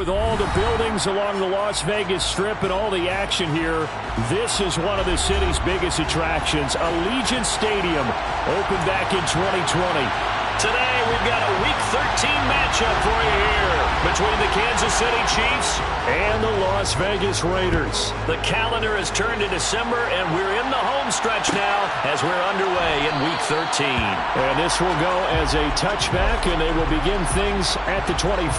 with all the buildings along the Las Vegas Strip and all the action here, this is one of the city's biggest attractions. Allegiant Stadium opened back in 2020. Today, we've got a Week 13 matchup for you here between the Kansas City Chiefs and the Las Vegas Raiders. The calendar has turned to December, and we're in the home stretch now as we're underway in Week 13. And this will go as a touchback, and they will begin things at the 25.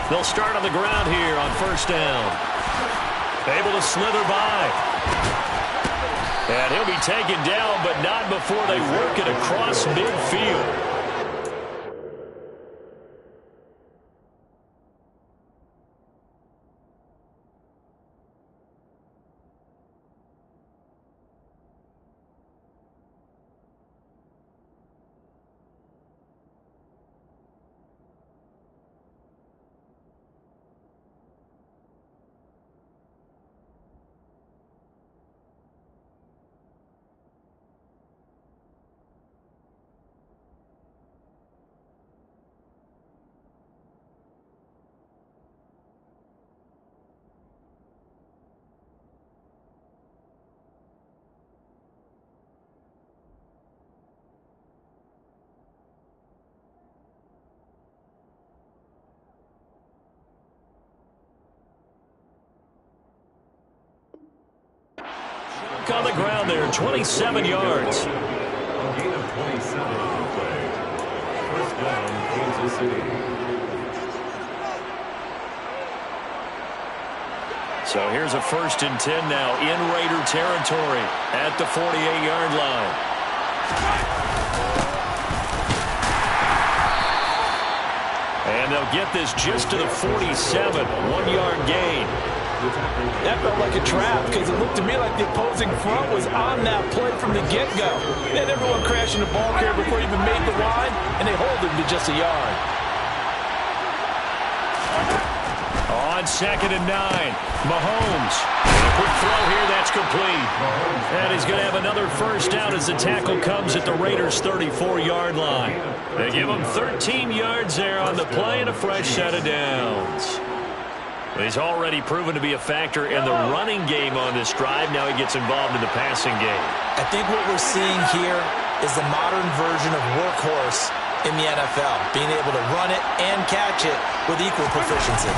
They'll start on the ground here on first down. Able to slither by. And he'll be taken down, but not before they work it across midfield. On the ground there, 27 yards. A gain of 27 on the play. First down, Kansas City. So here's a 1st and 10 now in Raider territory at the 48-yard line. And they'll get this just to the 47, 1-yard gain. That felt like a trap because it looked to me like the opposing front was on that play from the get-go. They had everyone crashing the ball carrier before he even made the line, and they hold him to just a yard. On 2nd and 9, Mahomes. A quick throw here, that's complete. And he's going to have another first down as the tackle comes at the Raiders' 34-yard line. They give him 13 yards there on the play and a fresh set of downs. He's already proven to be a factor in the running game on this drive. Now he gets involved in the passing game. I think what we're seeing here is the modern version of workhorse in the NFL, being able to run it and catch it with equal proficiency.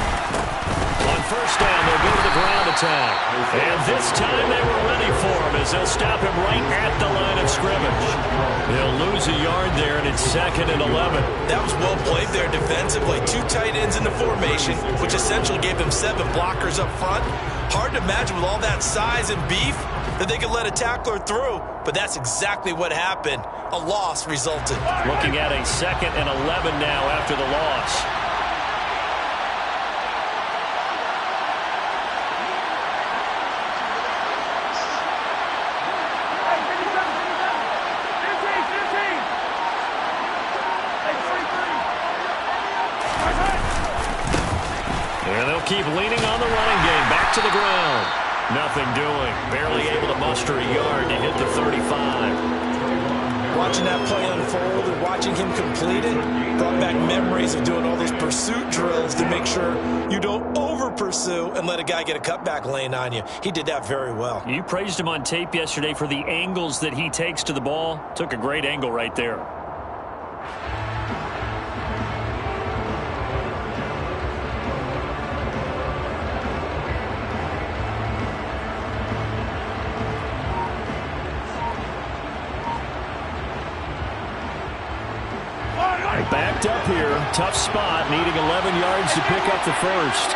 On first down, they'll go to the ground attack. And this time they were ready for him as they'll stop him right at the line of scrimmage. They'll lose a yard there, and it's 2nd and 11. That was well played there defensively. 2 tight ends in the formation, which essentially gave them 7 blockers up front. Hard to imagine with all that size and beef that they could let a tackler through, but that's exactly what happened. A loss resulted. Looking at a 2nd and 11 now after the loss. And they'll keep leaning on the running game. Back to the ground. Nothing doing. Barely able to muster a yard to hit the 35. Watching that play unfold and watching him complete it brought back memories of doing all those pursuit drills to make sure you don't over-pursue and let a guy get a cutback lane on you. He did that very well. You praised him on tape yesterday for the angles that he takes to the ball. Took a great angle right there. Backed up here. Tough spot. Needing 11 yards to pick up the first.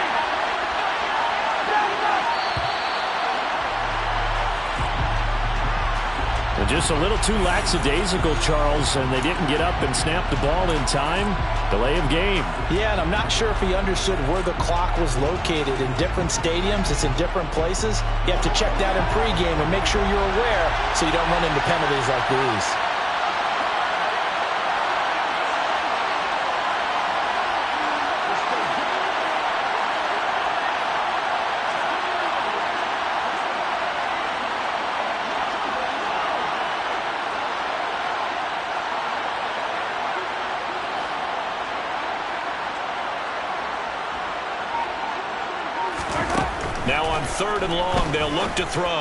Just a little too lackadaisical, Charles, and they didn't get up and snap the ball in time. Delay of game. Yeah, and I'm not sure if he understood where the clock was located. In different stadiums, it's in different places. You have to check that in pregame and make sure you're aware so you don't run into penalties like these. Now on 3rd and long, they'll look to throw.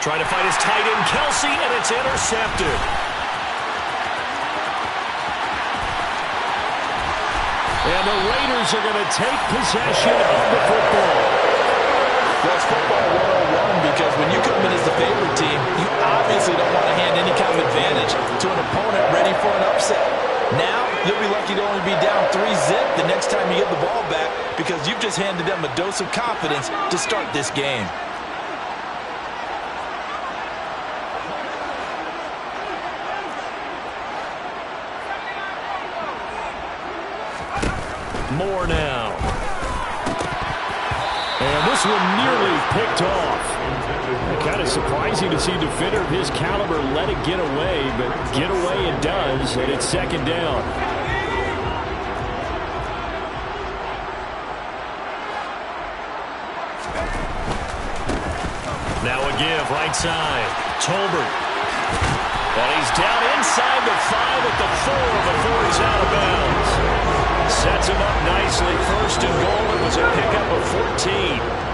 Trying to find his tight end, Kelsey, and it's intercepted. And the Raiders are going to take possession of the football. Well, it's football 101 because when you come in as the favorite team, you obviously don't want to hand any kind of advantage to an opponent ready for an upset. Now, you'll be lucky to only be down 3-zip the next time you get the ball back because you've just handed them a dose of confidence to start this game. More now. And this one nearly picked off. Kind of surprising to see a defender of his caliber let it get away, but get away it does, and it's 2nd down. Now a give, right side. Tolbert. And he's down inside the 5 at the 4 before he's out of bounds. Sets him up nicely. 1st and goal. It was a pickup of 14.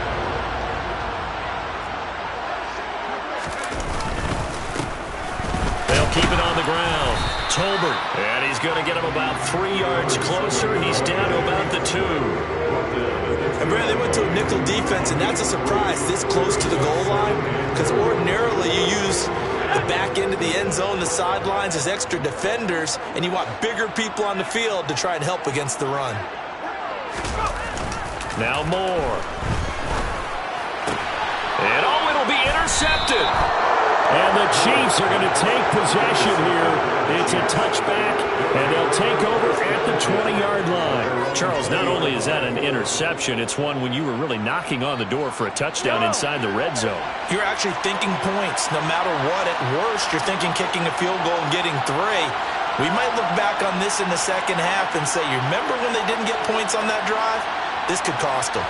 Keep it on the ground. Tolbert. And he's going to get him about 3 yards closer. He's down to about the 2. And Brad, they went to a nickel defense, and that's a surprise this close to the goal line because ordinarily you use the back end of the end zone, the sidelines as extra defenders, and you want bigger people on the field to try and help against the run. Now Moore. And oh, it'll be intercepted. And the Chiefs are going to take possession here. It's a touchback, and they'll take over at the 20-yard line. Charles, not only is that an interception, it's one when you were really knocking on the door for a touchdown inside the red zone. You're actually thinking points no matter what. At worst, you're thinking kicking a field goal and getting 3. We might look back on this in the second half and say, you remember when they didn't get points on that drive? This could cost them.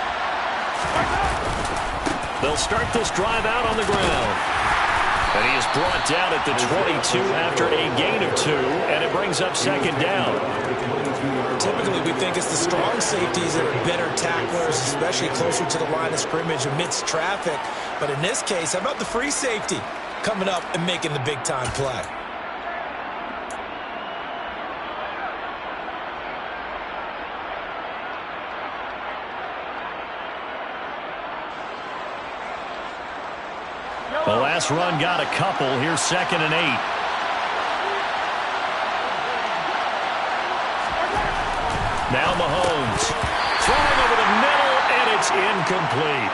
They'll start this drive out on the ground. And he is brought down at the 22 after a gain of 2, and it brings up 2nd down. Typically, we think it's the strong safeties that are better tacklers, especially closer to the line of scrimmage amidst traffic. But in this case, how about the free safety coming up and making the big-time play? The last run got a couple. Here's 2nd and 8. Now Mahomes. Throwing over the middle, and it's incomplete.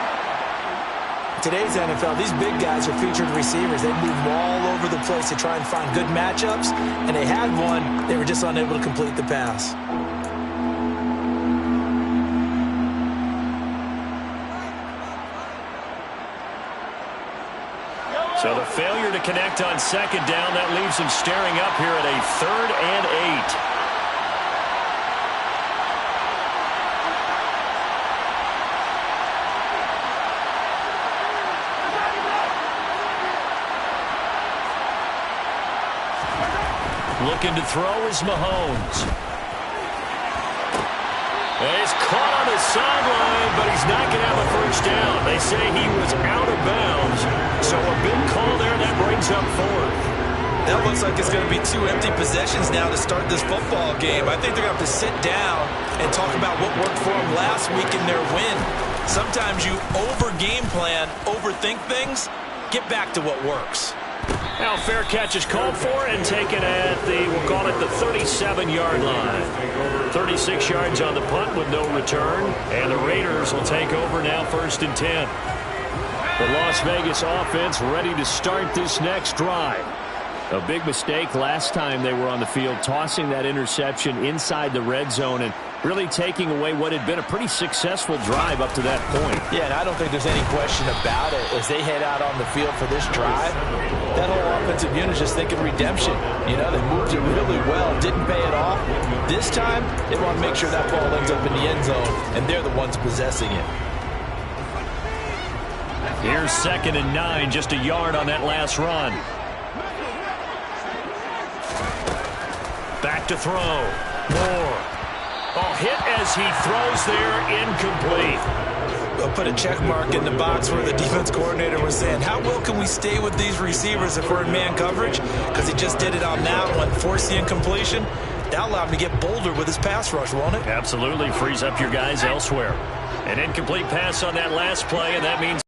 Today's NFL, these big guys are featured receivers. They move all over the place to try and find good matchups, and they had one. They were just unable to complete the pass. So the failure to connect on 2nd down, that leaves him staring up here at a 3rd and 8. Looking to throw is Mahomes. And he's caught on the sideline, but he's not going to have a 1st down. They say he was out of bounds. So a big call there, that brings up 4th. That looks like it's going to be 2 empty possessions now to start this football game. I think they're going to have to sit down and talk about what worked for them last week in their win. Sometimes you over-game plan, overthink things, get back to what works. Now fair catch is called for and taken at the, we'll call it the 37-yard line. 36 yards on the punt with no return. And the Raiders will take over now 1st and 10. The Las Vegas offense ready to start this next drive. A big mistake last time they were on the field, tossing that interception inside the red zone and really taking away what had been a pretty successful drive up to that point. Yeah, and I don't think there's any question about it. As they head out on the field for this drive, that whole offensive unit is just thinking redemption. You know, they moved it really well, didn't pay it off. This time, they want to make sure that ball ends up in the end zone, and they're the ones possessing it. Here's 2nd and 9, just a yard on that last run. Back to throw. Moore. Oh, hit as he throws there, incomplete. I'll put a check mark in the box where the defense coordinator was saying, how well can we stay with these receivers if we're in man coverage? Because he just did it on that one, forced the incompletion. That allowed him to get bolder with his pass rush, won't it? Absolutely, frees up your guys elsewhere. An incomplete pass on that last play, and that means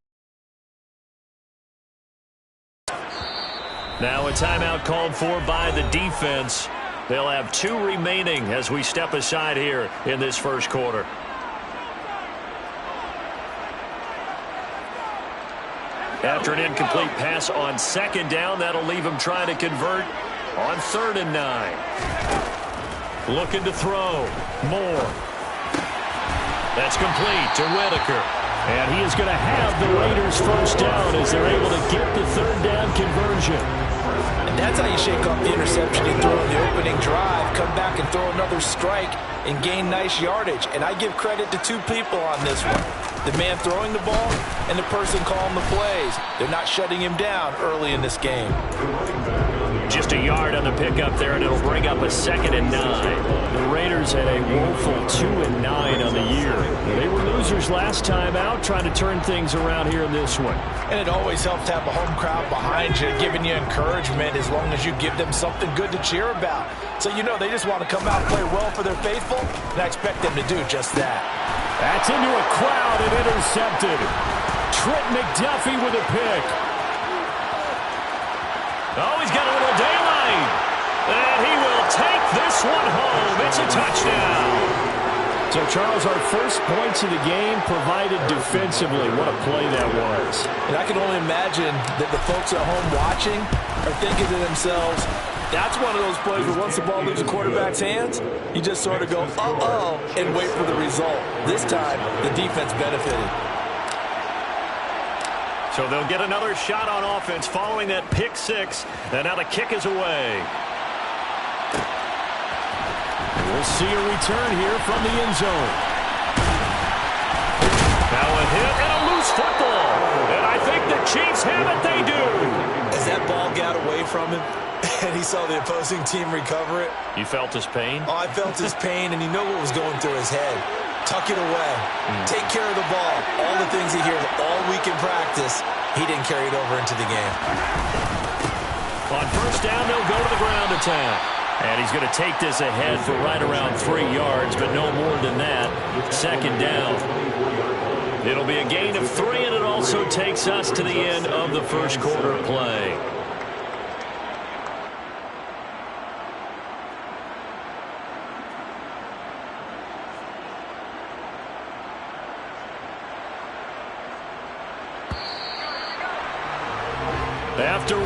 now a timeout called for by the defense. They'll have 2 remaining as we step aside here in this first quarter. After an incomplete pass on 2nd down, that'll leave him trying to convert on 3rd and 9. Looking to throw. Moore. That's complete to Whitaker. And he is going to have the Raiders first down as they're able to get the 3rd down conversion. And that's how you shake off the interception you throw in the opening drive, come back and throw another strike and gain nice yardage. And I give credit to 2 people on this one. The man throwing the ball and the person calling the plays. They're not shutting him down early in this game. Just a yard on the pickup there, and it'll bring up a 2nd and 9. The Raiders had a woeful 2 and 9 on the year. They were losers last time out, trying to turn things around here in this one. And it always helps to have a home crowd behind you, giving you encouragement as long as you give them something good to cheer about. So you know they just want to come out and play well for their faithful, and I expect them to do just that. That's into a crowd and intercepted. Trent McDuffie with a pick. Oh, he's got a little daylight. And he will take this one home. It's a touchdown. So, Charles, our first points of the game provided defensively. What a play that was. And I can only imagine that the folks at home watching are thinking to themselves, that's one of those plays where once the ball leaves the quarterback's hands, you just sort of go, uh-oh, and wait for the result. This time, the defense benefited. So they'll get another shot on offense following that pick 6. And now the kick is away. We'll see a return here from the end zone. Now a hit and a loose football. And I think the Chiefs have it. They do. As that ball got away from him and he saw the opposing team recover it. You felt his pain? Oh, I felt his pain, and you know what was going through his head. Tuck it away. Take care of the ball. All the things he hears all week in practice, he didn't carry it over into the game. On first down, they'll go to the ground attack. And he's going to take this ahead for right around 3 yards, but no more than that. 2nd down. It'll be a gain of 3, and it also takes us to the end of the first quarter play. After 7-0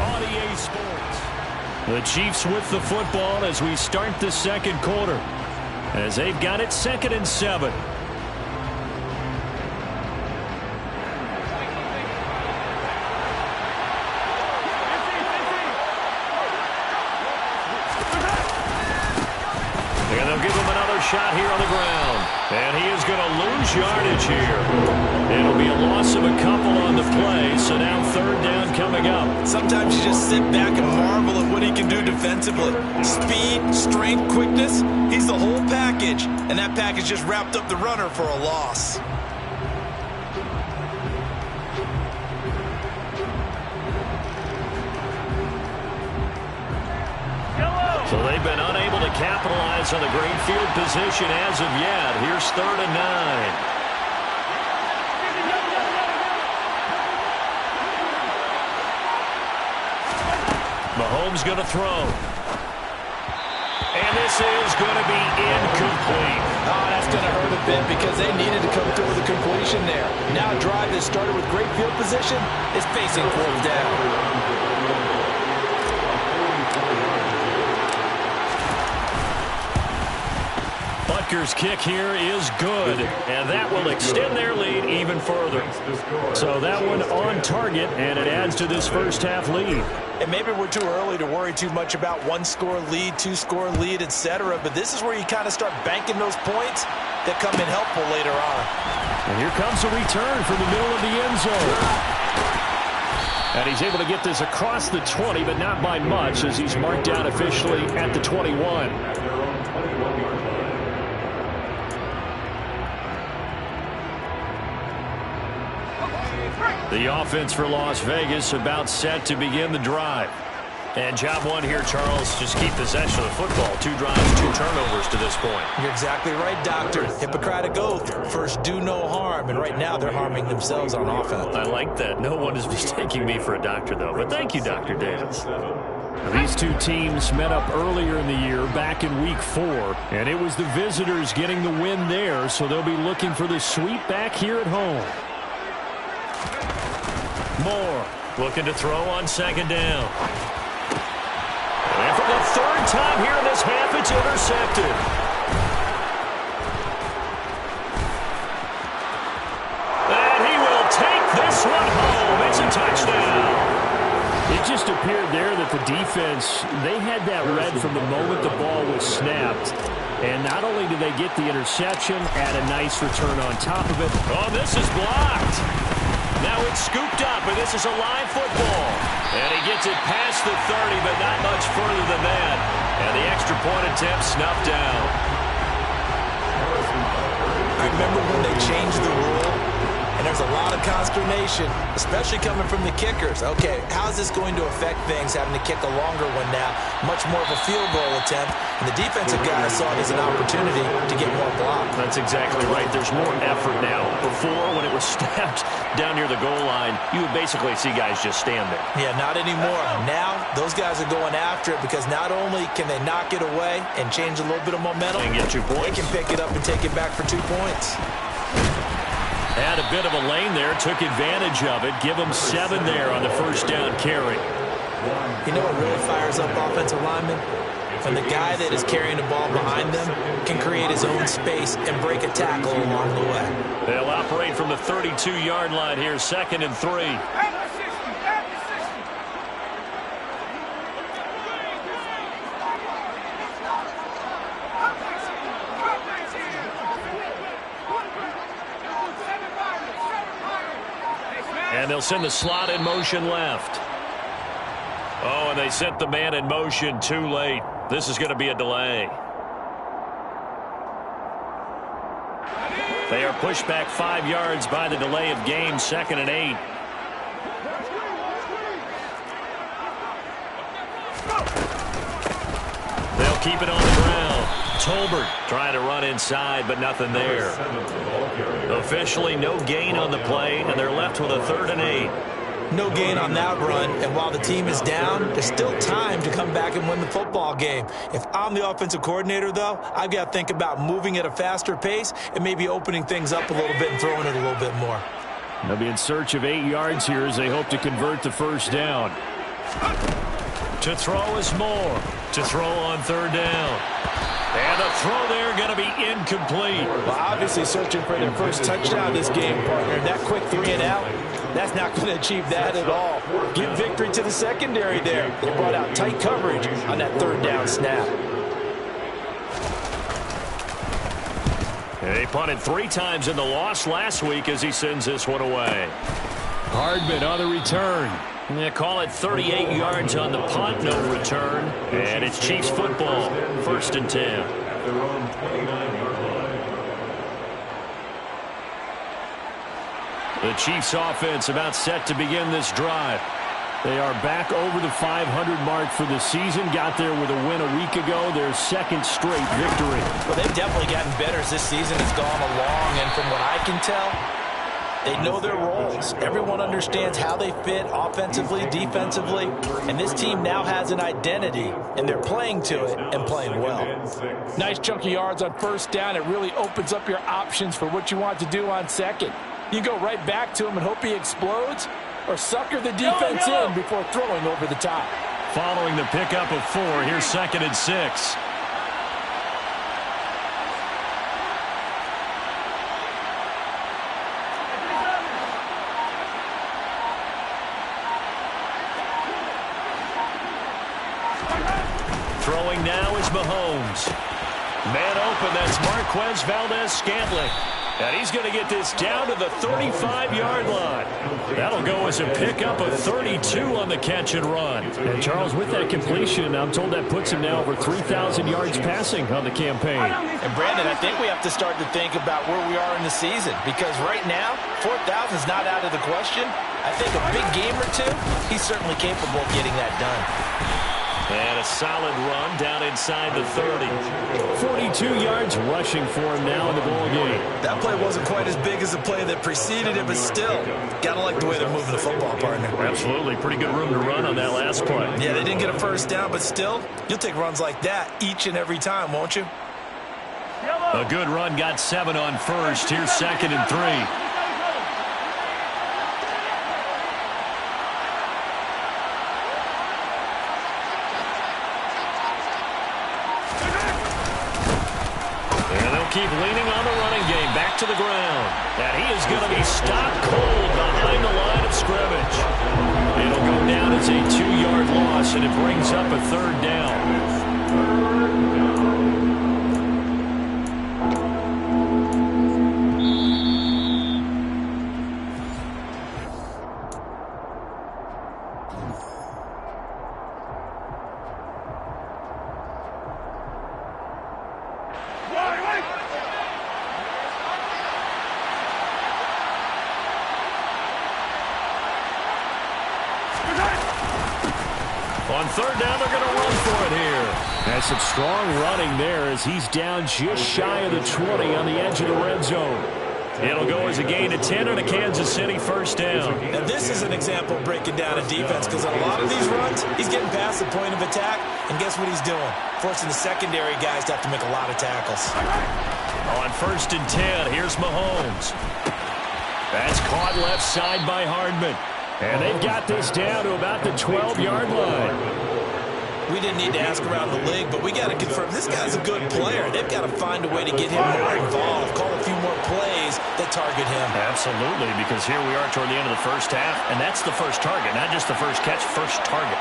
on EA Sports. The Chiefs with the football as we start the second quarter. As they've got it 2nd and 7. And they'll give him another shot here on the ground. And he is going to lose yardage here. It'll be a loss of a couple on the play, so now 3rd down coming up. Sometimes you just sit back and marvel at what he can do defensively. Speed, strength, quickness, he's the whole package. And that package just wrapped up the runner for a loss. So they've been unable to capitalize on the great field position as of yet. Here's 3rd and 9. Mahomes going to throw. And this is going to be incomplete. Oh, that's going to hurt a bit because they needed to come through with a completion there. Now drive is that started with great field position is facing fourth down. Butker's kick here is good, and that will extend their lead even further. So that one on target, and it adds to this first half lead. And maybe we're too early to worry too much about one-score lead, two-score lead, etc. But this is where you kind of start banking those points that come in helpful later on. And here comes a return from the middle of the end zone. And he's able to get this across the 20, but not by much, as he's marked down officially at the 21. The offense for Las Vegas about set to begin the drive. And job one here, Charles, just keep possession of the football. 2 drives, 2 turnovers to this point. You're exactly right, Doctor. Hippocratic oath. First, do no harm. And right now, they're harming themselves on offense. I like that. No one is mistaking me for a doctor, though. But thank you, Dr. Davis. These two teams met up earlier in the year, back in Week 4. And it was the visitors getting the win there, so they'll be looking for the sweep back here at home. Moore looking to throw on second down. And for the third time here in this half, it's intercepted. And he will take this one home. It's a touchdown. It just appeared there that the defense, they had that read from the moment the ball was snapped. And not only did they get the interception, add a nice return on top of it. Oh, this is blocked. Now it's scooped up, and this is a live football. And he gets it past the 30, but not much further than that. And the extra point attempt snuffed down. I remember when they changed the rule, and there's a lot of consternation, especially coming from the kickers. Okay, how's this going to affect things, having to kick a longer one now, much more of a field goal attempt? And the defensive guys saw it as an opportunity to get more block. That's exactly right. There's more effort now. Before, when it was snapped down near the goal line, you would basically see guys just stand there. Yeah, not anymore. Now, those guys are going after it because not only can they knock it away and change a little bit of momentum, and get 2 points. They can pick it up and take it back for 2 points. Had a bit of a lane there, took advantage of it. Give them 7 there on the first down carry. You know what really fires up offensive linemen? When the guy that is carrying the ball behind them can create his own space and break a tackle along the way. They'll operate from the 32-yard line here, 2nd and 3. And they'll send the slot in motion left. Oh, and they sent the man in motion too late. This is going to be a delay. They are pushed back 5 yards by the delay of game, 2nd and 8. They'll keep it on the ground. Tolbert trying to run inside, but nothing there. Officially no gain on the play, and they're left with a 3rd and 8. No gain on that run, and while the team is down, there's still time to come back and win the football game. If I'm the offensive coordinator, though, I've got to think about moving at a faster pace and maybe opening things up a little bit and throwing it a little bit more. They'll be in search of 8 yards here as they hope to convert the first down. To throw is Moore. To throw on 3rd down. And the throw there going to be incomplete. Well, obviously searching for their first touchdown this game, partner. That quick 3 and out, that's not going to achieve that at all. Give victory to the secondary there. They brought out tight coverage on that 3rd down snap. And they punted 3 times in the loss last week as he sends this one away. Hardman on the return. They call it 38 yards on the punt, no return. And it's Chiefs football, 1st and 10. At their own 29-yard line. The Chiefs offense about set to begin this drive. They are back over the 500 mark for the season. Got there with a win a week ago. Their 2nd straight victory. Well, they've definitely gotten better as this season has gone along. And from what I can tell, they know their roles. Everyone understands how they fit offensively, defensively. And this team now has an identity, and they're playing to it and playing well. Nice chunk of yards on 1st down. It really opens up your options for what you want to do on 2nd. You go right back to him and hope he explodes, or sucker the defense in before throwing over the top. Following the pickup of 4, here's 2nd and 6. Throwing now is Mahomes. Man open, that's Marquez Valdez-Scantling. And he's going to get this down to the 35-yard line. That'll go as a pickup of 32 on the catch and run. And Charles, with that completion, I'm told that puts him now over 3,000 yards passing on the campaign. And Brandon, I think we have to start to think about where we are in the season, because right now, 4,000 is not out of the question. I think a big game or two, he's certainly capable of getting that done. And a solid run down inside the 30. 42 yards rushing for him now in the ball game. That play wasn't quite as big as the play that preceded it, but still, got to like the way they're moving the football, partner. Absolutely. Pretty good room to run on that last play. Yeah, they didn't get a first down, but still, you'll take runs like that each and every time, won't you? A good run got 7 on first. Here's 2nd and 3. Keep leaning on the running game. Back to the ground. And he is going to be stopped cold behind the line of scrimmage. It'll go down as a 2-yard loss, and it brings up a 3rd down. On 3rd down, they're going to run for it here. That's some strong running there as he's down just shy of the 20 on the edge of the red zone. It'll go as a gain of 10 on a Kansas City 1st down. Now, this is an example of breaking down a defense, because on a lot of these runs, he's getting past the point of attack, and guess what he's doing? Forcing the secondary guys to have to make a lot of tackles. On 1st and 10, here's Mahomes. That's caught left side by Hardman. And they've got this down to about the 12-yard line. We didn't need to ask around the league, but we got to confirm this guy's a good player. They've got to find a way to get him more involved, call a few more plays that target him. Absolutely, because here we are toward the end of the first half, and that's the first target, not just the first catch, first target.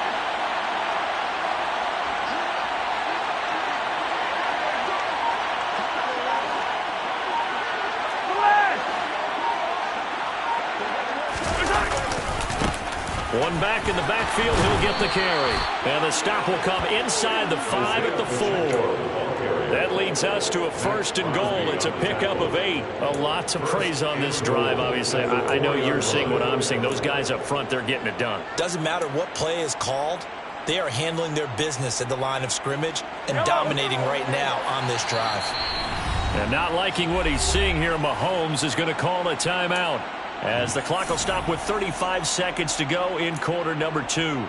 One back in the backfield, he'll get the carry. And the stop will come inside the 5 at the 4. That leads us to a 1st and goal. It's a pickup of 8. A lot to praise on this drive, obviously. I know you're seeing what I'm seeing. Those guys up front, they're getting it done. Doesn't matter what play is called. They are handling their business at the line of scrimmage and dominating right now on this drive. And not liking what he's seeing here, Mahomes is going to call a timeout, as the clock will stop with 35 seconds to go in quarter number 2.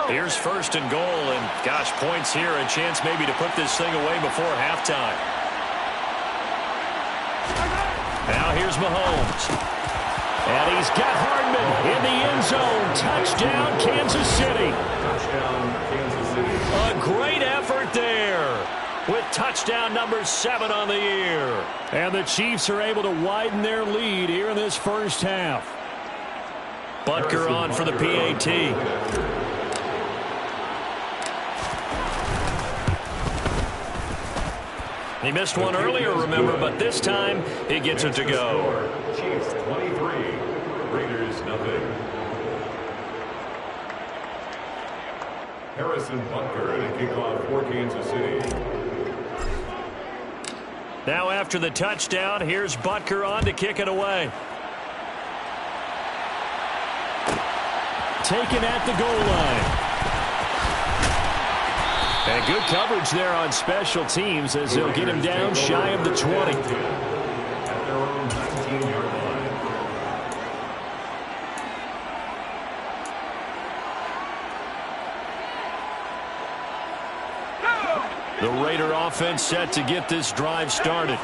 Here's 1st and goal, and gosh, points here, a chance maybe to put this thing away before halftime. Now here's Mahomes. And he's got Hardman in the end zone. Touchdown, Kansas City. Touchdown, Kansas City. A great effort there with touchdown number 7 on the year. And the Chiefs are able to widen their lead here in this first half. Butker on for the PAT. He missed one earlier, remember, but this time he gets it to go. Chiefs 23, Raiders nothing. Harrison Butker to kick off for Kansas City. Now after the touchdown, here's Butker on to kick it away. Taken at the goal line. And good coverage there on special teams as they'll get him down shy of the 20. At their own 19-yard line. The Raider offense set to get this drive started.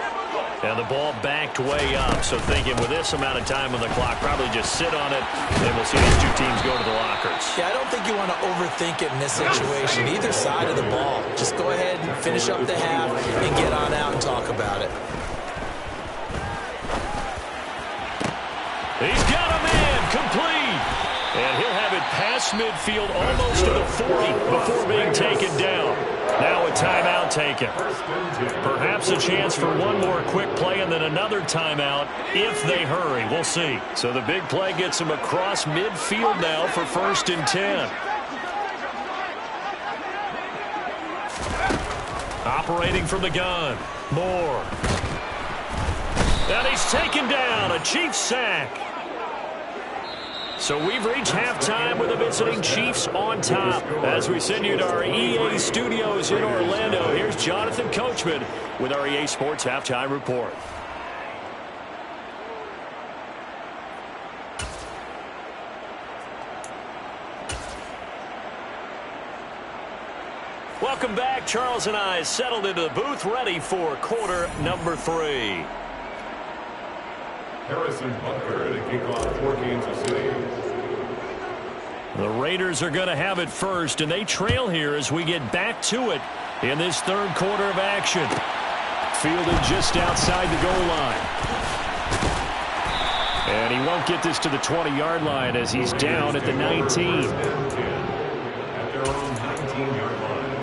And the ball backed way up. So thinking with this amount of time on the clock, probably just sit on it, and we'll see these two teams go to the lockers. Yeah, I don't think you want to overthink it in this situation. Either side of the ball. Just go ahead and finish up the half and get on out and talk about it. He's got a man, complete. And he'll have it past midfield almost to the 40 before being taken down. Now a timeout taken. Perhaps a chance for one more quick play and then another timeout if they hurry. We'll see. So the big play gets him across midfield now for 1st and 10. Operating from the gun. Moore. And he's taken down. A Chiefs sack. So we've reached halftime with the visiting Chiefs on top. As we send you to our EA studios in Orlando, here's Jonathan Coachman with our EA Sports Halftime Report. Welcome back. Charles and I settled into the booth, ready for quarter number 3. Harrison Butker to kick off for Kansas City. The Raiders are going to have it first, and they trail here as we get back to it in this 3rd quarter of action. Fielded just outside the goal line. And he won't get this to the 20-yard line as he's down at the 19. At their own 19-yard line.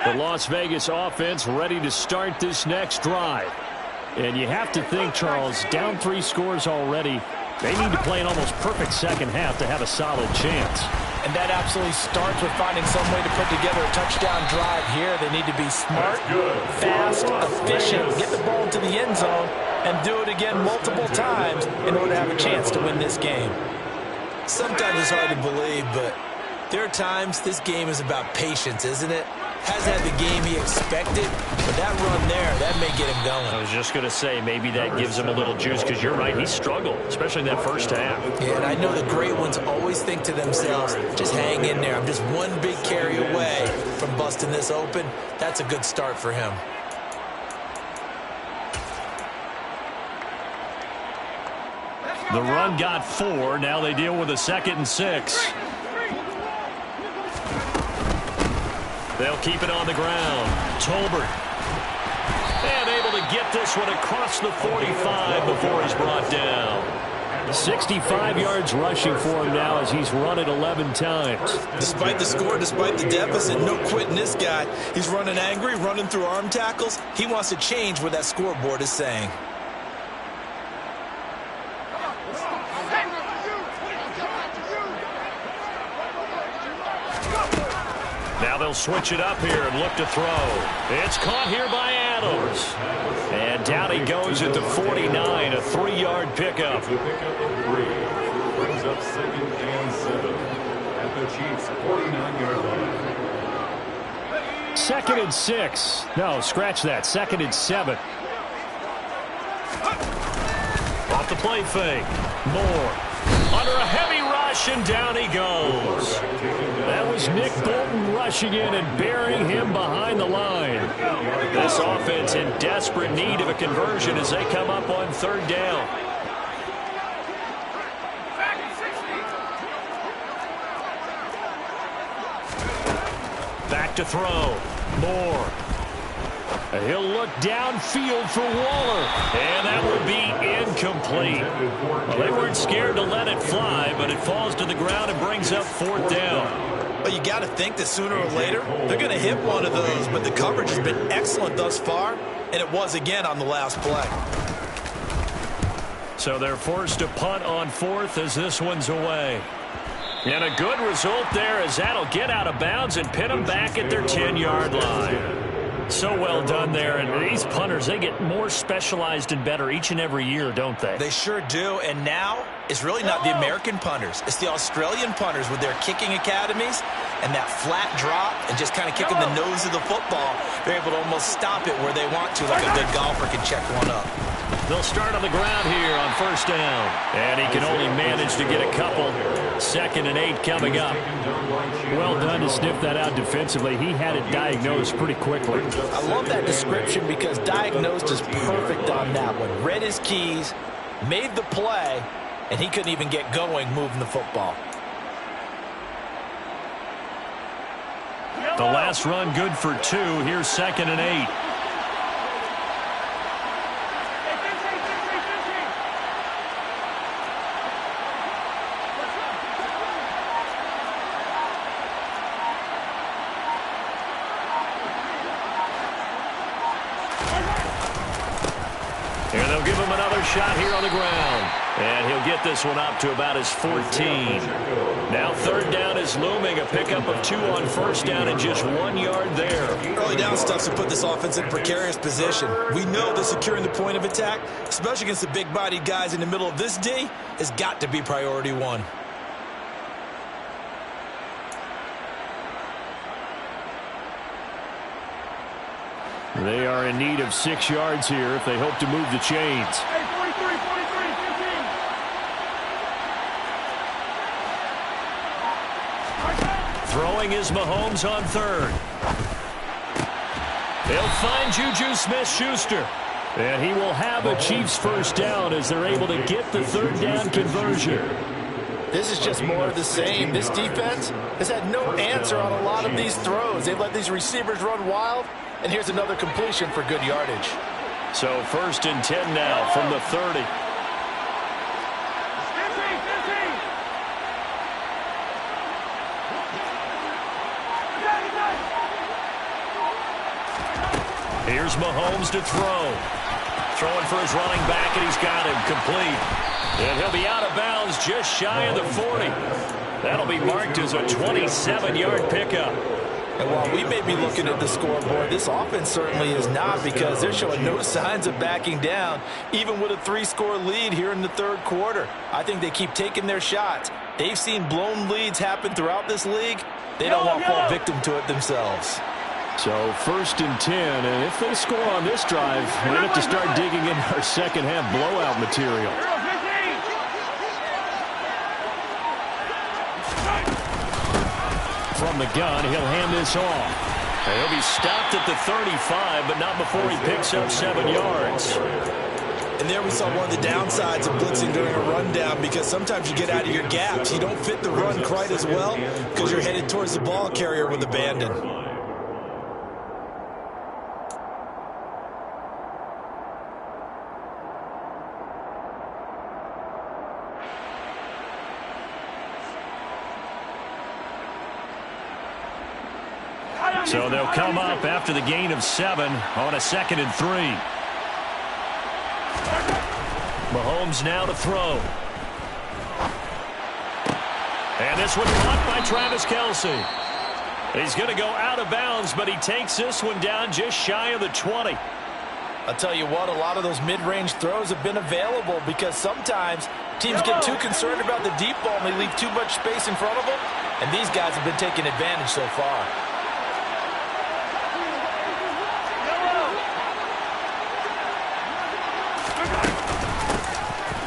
The Las Vegas offense ready to start this next drive. And you have to think, Charles, down 3 scores already. They need to play an almost perfect second half to have a solid chance. And that absolutely starts with finding some way to put together a touchdown drive here. They need to be smart, fast, efficient, get the ball to the end zone, and do it again multiple times in order to have a chance to win this game. Sometimes it's hard to believe, but there are times this game is about patience, isn't it? Hasn't had the game he expected, but that run there, that may get him going. I was just going to say, maybe that gives him a little juice, because you're right, he struggled, especially in that first half. Yeah, and I know the great ones always think to themselves, just hang in there. I'm just one big carry away from busting this open. That's a good start for him. The run got 4. Now they deal with a 2nd and 6. They'll keep it on the ground. Tolbert. And able to get this one across the 45 before he's brought down. 65 yards rushing for him now as he's run it 11 times. Despite the score, despite the deficit, no quitting this guy. He's running angry, running through arm tackles. He wants to change what that scoreboard is saying. Now they'll switch it up here and look to throw. It's caught here by Adams. And down he goes at the 49, a 3-yard pickup. The pickup of 3 brings up 2nd and 7 at the Chiefs' 49-yard line. 2nd and 6. No, scratch that. 2nd and 7. Off the play fake. Moore. Under a heavy rush, and down he goes. That was Nick Bolton rushing in and burying him behind the line. This offense in desperate need of a conversion as they come up on 3rd down. Back to throw. Moore. He'll look downfield for Waller. And that would be incomplete. Well, they weren't scared to let it fly, but it falls to the ground and brings up 4th down. But you got to think that sooner or later, they're going to hit one of those. But the coverage has been excellent thus far, and it was again on the last play. So they're forced to punt on 4th as this one's away. And a good result there as that'll get out of bounds and pin them back at their 10-yard line. So well done there. And these punters, they get more specialized and better each and every year, don't they? They sure do. And now it's really not the American punters. It's the Australian punters with their kicking academies and that flat drop and just kind of kicking the nose of the football. They're able to almost stop it where they want to, like a good golfer can check one up. They'll start on the ground here on first down. And he can only manage to get a couple. 2nd and 8 coming up. Well done to sniff that out defensively. He had it diagnosed pretty quickly. I love that description because diagnosed is perfect on that one. Read his keys, made the play, and he couldn't even get going moving the football. The last run good for 2. Here's 2nd and 8. And they'll give him another shot here on the ground. And he'll get this one up to about his 14. Now 3rd down is looming. A pickup of 2 on first down and just 1 yard there. Early down stuff to put this offense in precarious position. We know that securing the point of attack, especially against the big-bodied guys in the middle of this D, has got to be priority 1. They are in need of 6 yards here if they hope to move the chains. Throwing is Mahomes on 3rd. They'll find Juju Smith-Schuster. And he will have a Chiefs first down as they're able to get the 3rd down conversion. This is just more of the same. This defense has had no answer on a lot of these throws. They've let these receivers run wild, and here's another completion for good yardage. So 1st and 10 now from the 30. Here's Mahomes to throw. Throwing for his running back, and he's got him complete. And he'll be out of bounds just shy of the 40. That'll be marked as a 27-yard pickup. And while we may be looking at the scoreboard, this offense certainly is not, because they're showing no signs of backing down, even with a 3-score lead here in the 3rd quarter. I think they keep taking their shots. They've seen blown leads happen throughout this league. They don't want to fall victim to it themselves. So 1st and 10, and if they score on this drive, we have to start digging in our second-half blowout material. From the gun, he'll hand this off. And he'll be stopped at the 35, but not before he picks up 7 yards. And there we saw one of the downsides of blitzing during a rundown, because sometimes you get out of your gaps. You don't fit the run quite as well because you're headed towards the ball carrier with abandon. So they'll come up after the gain of 7 on a 2nd and 3. Mahomes now to throw. And this one caught by Travis Kelce. He's going to go out of bounds, but he takes this one down just shy of the 20. I'll tell you what, a lot of those mid-range throws have been available, because sometimes teams get too concerned about the deep ball and they leave too much space in front of them, and these guys have been taking advantage so far.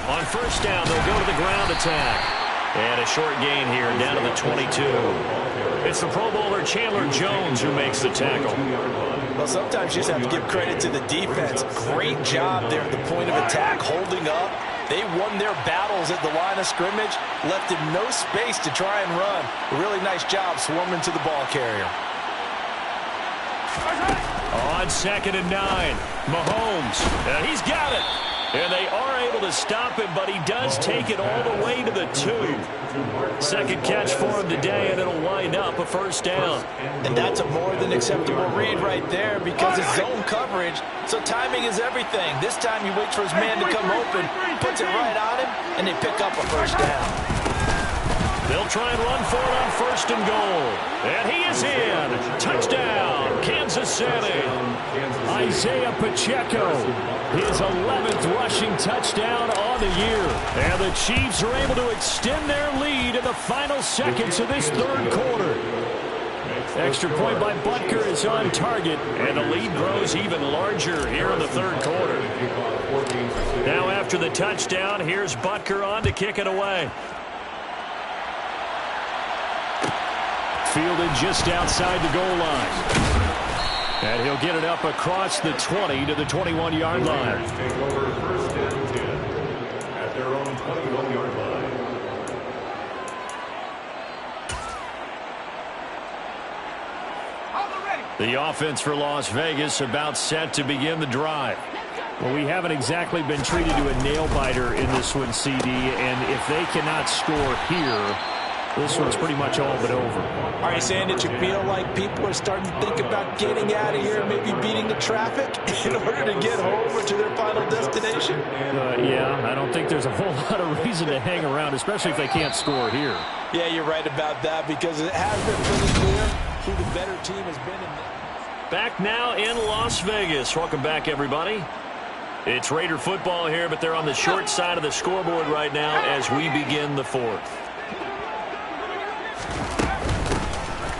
On first down, they'll go to the ground attack. And a short gain here down to the 22. It's the Pro Bowler Chandler Jones who makes the tackle. Well, sometimes you just have to give credit to the defense. Great job there at the point of attack, holding up. They won their battles at the line of scrimmage, left him no space to try and run. A really nice job swarming to the ball carrier. On 2nd and 9, Mahomes, and he's got it. And they are able to stop him, but he does take it all the way to the 2. Second catch for him today, and it'll wind up a first down. And that's a more than acceptable read right there, because it's zone coverage, so timing is everything. This time he waits for his man to come open, puts it right on him, and they pick up a first down. They'll try and run for it on 1st and goal. And he is in. Touchdown, Kansas City. Isaiah Pacheco, his 11th rushing touchdown on the year. And the Chiefs are able to extend their lead in the final seconds of this 3rd quarter. Extra point by Butker is on target, and the lead grows even larger here in the third quarter. Now after the touchdown, here's Butker on to kick it away. Fielded just outside the goal line. And he'll get it up across the 20 to the 21-yard line. Take over first and 10 at their own 21-yard line. The offense for Las Vegas about set to begin the drive. Well, we haven't exactly been treated to a nail-biter in this one, CD, and if they cannot score here, this one's pretty much all but over. Are you saying that you feel like people are starting to think about getting out of here and maybe beating the traffic in order to get home or to their final destination? Yeah, I don't think there's a whole lot of reason to hang around, especially if they can't score here. Yeah, you're right about that because it has been pretty clear who the better team has been in. Back now in Las Vegas. Welcome back, everybody. It's Raider football here, but they're on the short side of the scoreboard right now as we begin the fourth.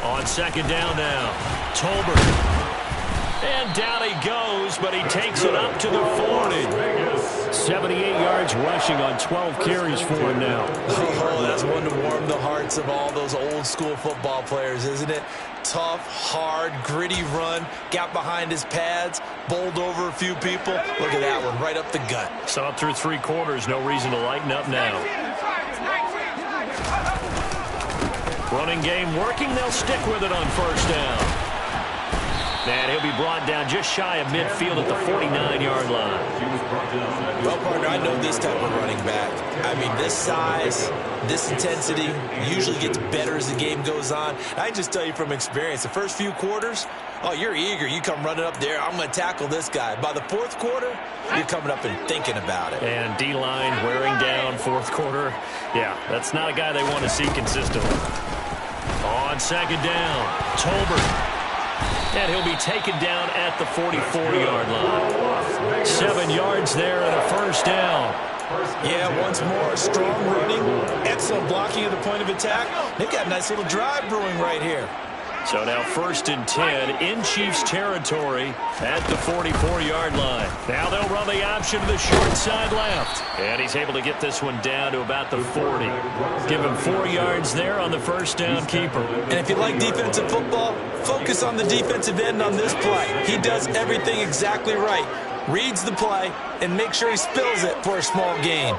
On second down now, Tolbert. And down he goes, but he takes it up to the 40. 78 yards rushing on 12 carries for him now. Oh, that's one to warm the hearts of all those old-school football players, isn't it? Tough, hard, gritty run, got behind his pads, bowled over a few people. Look at that one, right up the gut. So up through three quarters, no reason to lighten up now. Running game working, they'll stick with it on first down. And he'll be brought down just shy of midfield at the 49-yard line. Well, partner, I know this type of running back. I mean, this size, this intensity usually gets better as the game goes on. I just tell you from experience, the first few quarters, oh, you're eager. You come running up there, I'm going to tackle this guy. By the fourth quarter, you're coming up and thinking about it. And D-line wearing down fourth quarter. Yeah, that's not a guy they want to see consistently. On second down, Tolbert. And he'll be taken down at the 44-yard line. 7 yards there and a first down. Yeah, once more, strong running, excellent blocking at the point of attack. They've got a nice little drive brewing right here. So now first and 10 in Chiefs territory at the 44-yard line. Now they'll run the option to the short side left. And he's able to get this one down to about the 40. Give him 4 yards there on the first down keeper. And if you like defensive football, focus on the defensive end on this play. He does everything exactly right. Reads the play and makes sure he spills it for a small gain.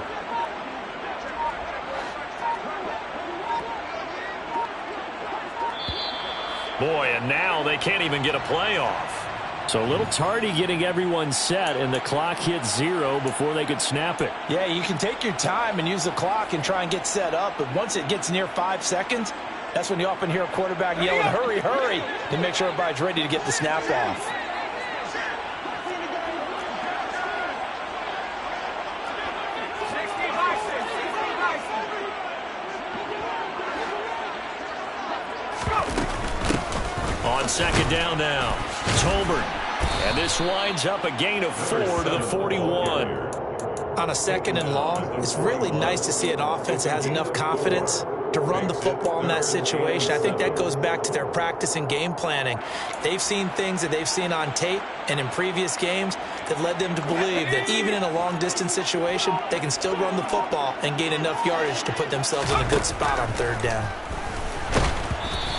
Boy, and now they can't even get a play off. So a little tardy getting everyone set, and the clock hit 0 before they could snap it. Yeah, you can take your time and use the clock and try and get set up, but once it gets near 5 seconds, that's when you often hear a quarterback yelling, hurry, hurry, to make sure everybody's ready to get the snap off. On second down now, Tolbert. And this winds up a gain of 4 to the 41. On a second and long, it's really nice to see an offense that has enough confidence to run the football in that situation. I think that goes back to their practice and game planning. They've seen things that they've seen on tape and in previous games that led them to believe that even in a long-distance situation, they can still run the football and gain enough yardage to put themselves in a good spot on third down.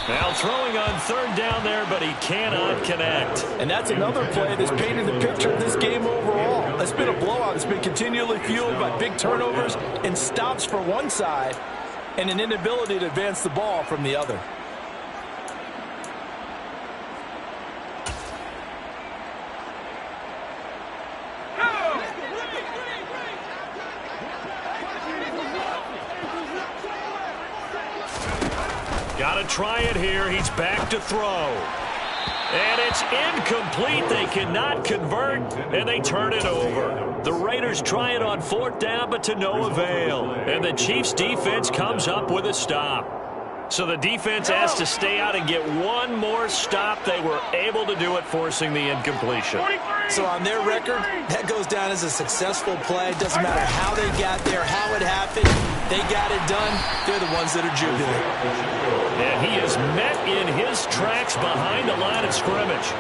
Now throwing on third down there, but he cannot connect. And that's another play that's painted the picture of this game overall. It's been a blowout. It's been continually fueled by big turnovers and stops for one side and an inability to advance the ball from the other. Got to try it here. He's back to throw. And it's incomplete. They cannot convert, and they turn it over. The Raiders try it on fourth down, but to no avail. And the Chiefs' defense comes up with a stop. So the defense has to stay out and get one more stop. They were able to do it, forcing the incompletion. So on their record, that goes down as a successful play. Doesn't matter how they got there, how it happened. They got it done. They're the ones that are jubilant. And he is met in his tracks behind the line of scrimmage.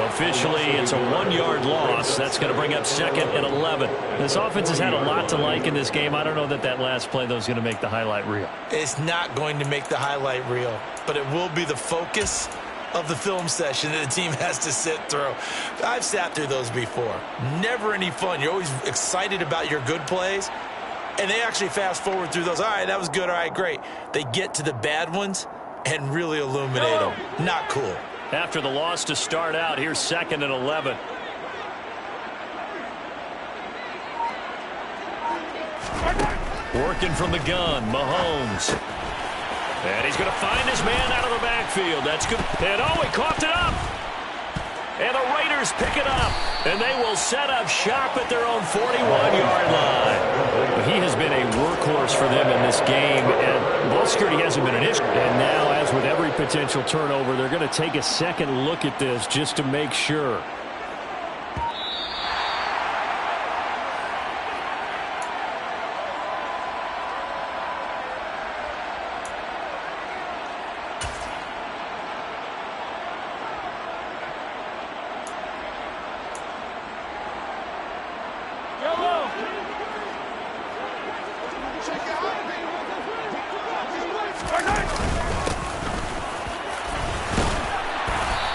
Officially, it's a 1-yard loss. That's going to bring up 2nd and 11. This offense has had a lot to like in this game. I don't know that last play, though, is going to make the highlight reel. It's not going to make the highlight reel, but it will be the focus of the film session that the team has to sit through. I've sat through those before. Never any fun. You're always excited about your good plays, and they actually fast forward through those. All right, that was good. All right, great. They get to the bad ones and really illuminate them. Not cool. After the loss to start out, here's 2nd and 11. Working from the gun, Mahomes. And he's going to find his man out of the backfield. That's good. And he coughed it up. And the Raiders pick it up. And they will set up shop at their own 41-yard line. He has been a workhorse for them in this game. And ball security hasn't been an issue. And now, as with every potential turnover, they're going to take a second look at this just to make sure.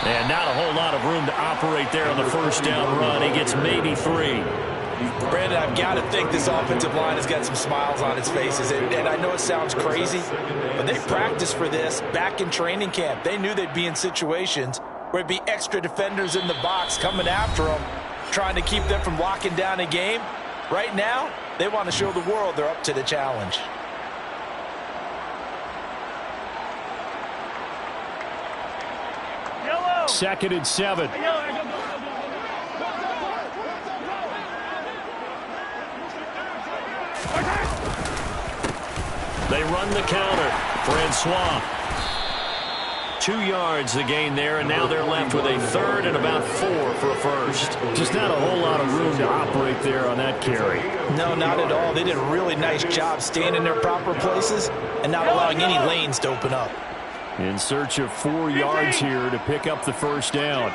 And not a whole lot of room to operate there on the first down run. He gets maybe 3. Brandon, I've got to think this offensive line has got some smiles on its faces. And I know it sounds crazy, but they practiced for this back in training camp. They knew they'd be in situations where it'd be extra defenders in the box coming after them, trying to keep them from locking down a game. Right now, they want to show the world they're up to the challenge. Second and 7. They run the counter. Francois. 2 yards the gain there, and now they're left with a 3rd and about 4 for a first. Just not a whole lot of room to operate there on that carry. No, not at all. They did a really nice job staying in their proper places and not allowing any lanes to open up. In search of 4 yards here to pick up the first down.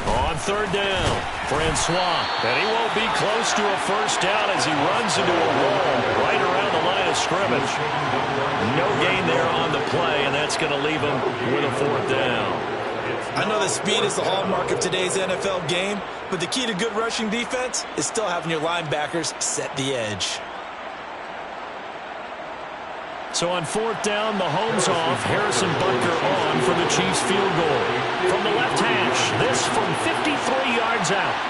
On 3rd down, Francois. And he won't be close to a first down as he runs into a wall right around the line of scrimmage. No gain there on the play, and that's going to leave him with a 4th down. I know that speed is the hallmark of today's NFL game, but the key to good rushing defense is still having your linebackers set the edge. So on 4th down, Mahomes off, Harrison Butker on for the Chiefs field goal. From the left hash, this from 53 yards out.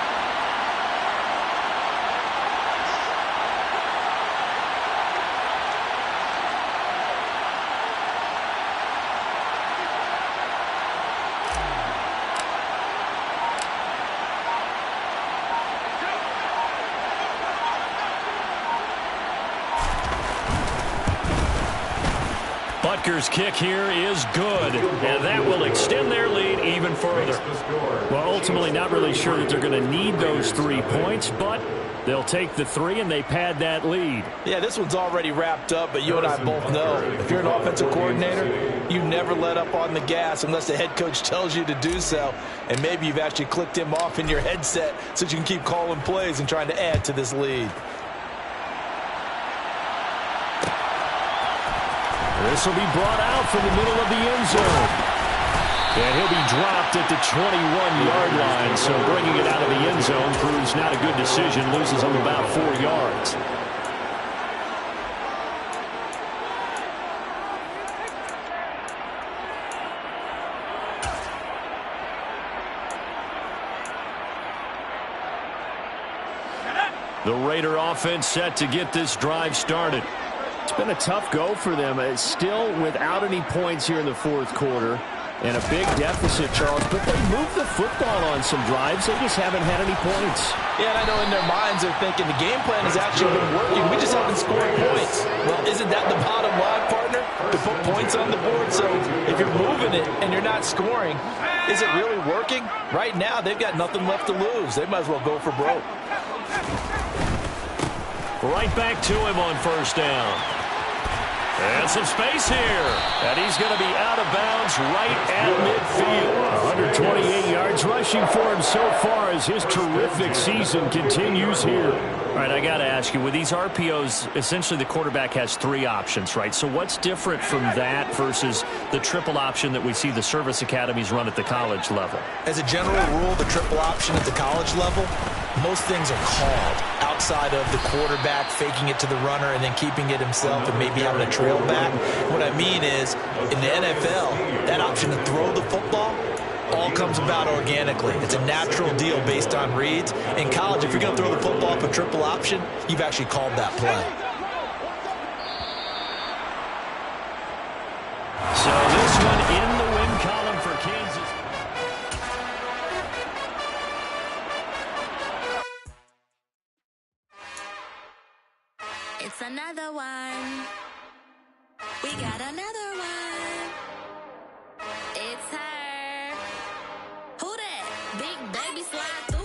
Butker's kick here is good, and that will extend their lead even further. Well, ultimately not really sure that they're going to need those 3 points, but they'll take the 3 and they pad that lead. Yeah, this one's already wrapped up, but you and I both know if you're an offensive coordinator, you never let up on the gas unless the head coach tells you to do so, and maybe you've actually clicked him off in your headset so you can keep calling plays and trying to add to this lead. This will be brought out from the middle of the end zone. And he'll be dropped at the 21-yard line, so bringing it out of the end zone proves not a good decision, loses him about 4 yards. The Raider offense set to get this drive started. It's been a tough go for them. Still without any points here in the 4th quarter. And a big deficit, Charles, but they moved the football on some drives. They just haven't had any points. Yeah, and I know in their minds they're thinking the game plan has actually been working. We just haven't scored points. Well, isn't that the bottom line, partner? To put points on the board. So if you're moving it and you're not scoring, is it really working? Right now, they've got nothing left to lose. They might as well go for broke. Right back to him on first down. And some space here. And he's going to be out of bounds right at midfield. 128 yards rushing for him so far as his terrific season continues here. All right, I got to ask you, with these RPOs, essentially the quarterback has three options, right? So what's different from that versus the triple option that we see the service academies run at the college level? As a general rule, the triple option at the college level, most things are called outside of the quarterback faking it to the runner and then keeping it himself and maybe having a trail back. What I mean is, in the NFL, that option to throw the football all comes about organically. It's a natural deal based on reads. In college, if you're going to throw the football up a triple option, you've actually called that play. So this one in the win column for Kansas. It's another one. We got another one. It's her. Who that? Big baby slide through.